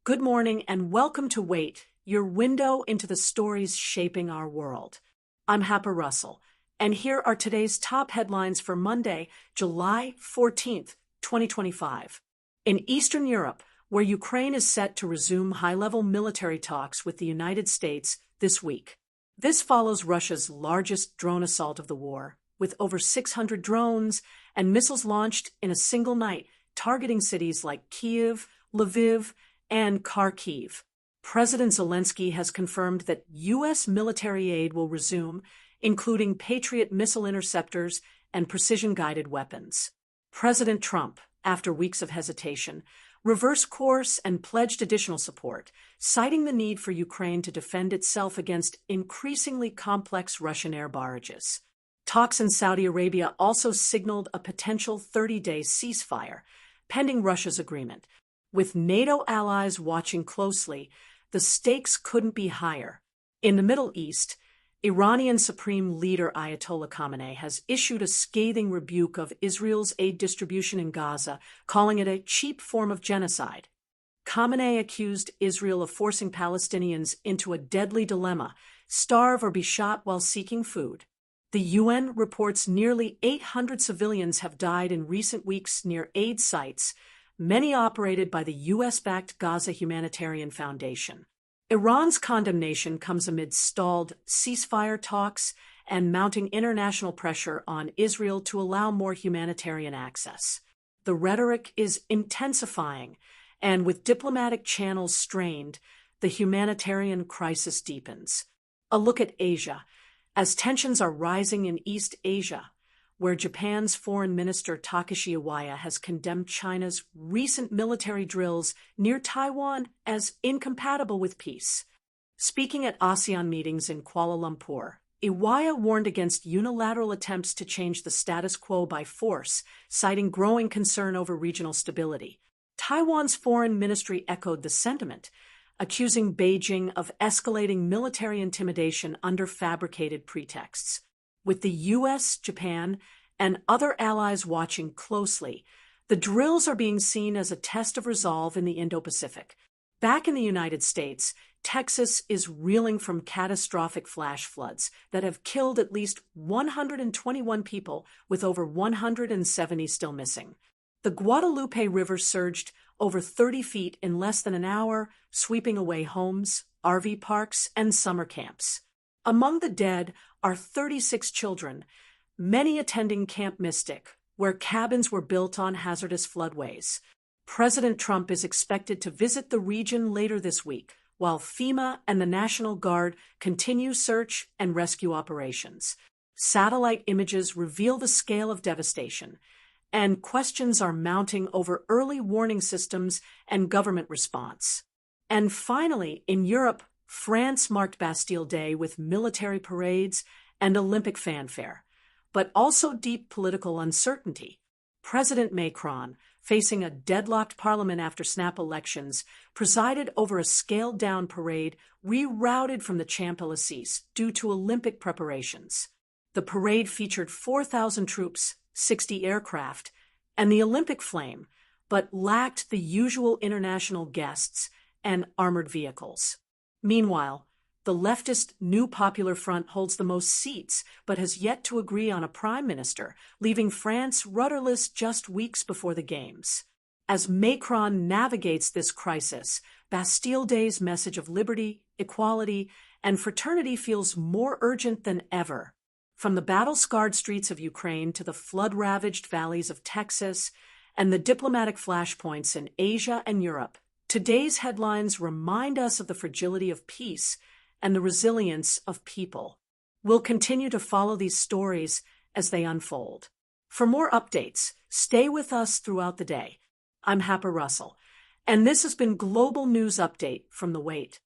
Good morning and welcome to Wait, your window into the stories shaping our world. I'm Happa Russell, and here are today's top headlines for Monday, July 14th, 2025. In Eastern Europe, where Ukraine is set to resume high-level military talks with the United States this week. This follows Russia's largest drone assault of the war, with over 600 drones and missiles launched in a single night, targeting cities like Kyiv, Lviv, and Kharkiv. President Zelensky has confirmed that U.S. military aid will resume, including Patriot missile interceptors and precision-guided weapons. President Trump, after weeks of hesitation, reversed course and pledged additional support, citing the need for Ukraine to defend itself against increasingly complex Russian air barrages. Talks in Saudi Arabia also signaled a potential 30-day ceasefire, pending Russia's agreement. With NATO allies watching closely, the stakes couldn't be higher. In the Middle East, Iranian Supreme Leader Ayatollah Khamenei has issued a scathing rebuke of Israel's aid distribution in Gaza, calling it a cheap form of genocide. Khamenei accused Israel of forcing Palestinians into a deadly dilemma: starve or be shot while seeking food. The UN reports nearly 800 civilians have died in recent weeks near aid sites, many operated by the U.S.-backed Gaza Humanitarian Foundation. Iran's condemnation comes amid stalled ceasefire talks and mounting international pressure on Israel to allow more humanitarian access. The rhetoric is intensifying, and with diplomatic channels strained, the humanitarian crisis deepens. A look at Asia, as tensions are rising in East Asia, where Japan's Foreign Minister Takeshi Iwaya has condemned China's recent military drills near Taiwan as incompatible with peace. Speaking at ASEAN meetings in Kuala Lumpur, Iwaya warned against unilateral attempts to change the status quo by force, citing growing concern over regional stability. Taiwan's foreign ministry echoed the sentiment, accusing Beijing of escalating military intimidation under fabricated pretexts. With the U.S., Japan, and other allies watching closely, the drills are being seen as a test of resolve in the Indo-Pacific. Back in the United States, Texas is reeling from catastrophic flash floods that have killed at least 121 people, with over 170 still missing. The Guadalupe River surged over 30 feet in less than an hour, sweeping away homes, RV parks, and summer camps. Among the dead are 36 children, many attending Camp Mystic, where cabins were built on hazardous floodways. President Trump is expected to visit the region later this week, while FEMA and the National Guard continue search and rescue operations. Satellite images reveal the scale of devastation, and questions are mounting over early warning systems and government response. And finally, in Europe, France marked Bastille Day with military parades and Olympic fanfare, but also deep political uncertainty. President Macron, facing a deadlocked parliament after snap elections, presided over a scaled-down parade rerouted from the Champs-Élysées due to Olympic preparations. The parade featured 4,000 troops, 60 aircraft, and the Olympic flame, but lacked the usual international guests and armored vehicles. Meanwhile, the leftist New Popular Front holds the most seats, but has yet to agree on a prime minister, leaving France rudderless just weeks before the Games. As Macron navigates this crisis, Bastille Day's message of liberty, equality, and fraternity feels more urgent than ever. From the battle-scarred streets of Ukraine to the flood-ravaged valleys of Texas and the diplomatic flashpoints in Asia and Europe, today's headlines remind us of the fragility of peace and the resilience of people. We'll continue to follow these stories as they unfold. For more updates, stay with us throughout the day. I'm Happa Russell, and this has been Global News Update from The Wait.